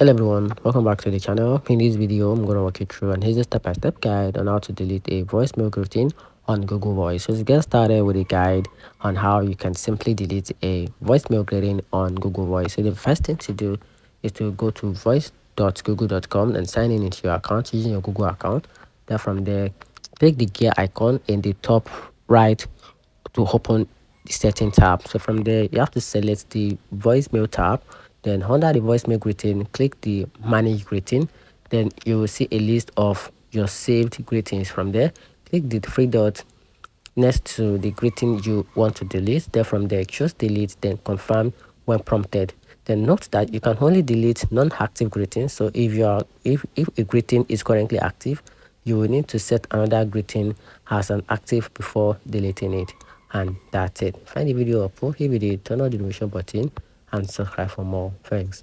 Hello everyone, welcome back to the channel. In this video, I'm going to walk you through an easy step-by-step guide on how to delete a voicemail routine on Google Voice. So let's get started with a guide on how you can simply delete a voicemail greeting on Google Voice. So the first thing to do is to go to voice.google.com and sign in into your account using your Google account. Then from there, click the gear icon in the top right to open the setting tab. So from there, you have to select the voicemail tab. Then under the voicemail greeting, click the manage greeting. Then you will see a list of your saved greetings. From there, click the three dots next to the greeting you want to delete. Then from there, choose delete, then confirm when prompted. Then note that you can only delete non-active greetings. So if a greeting is currently active, you will need to set another greeting as an active before deleting it. And that's it. Find the video helpful. If you did, turn on the notification button and subscribe for more. Thanks.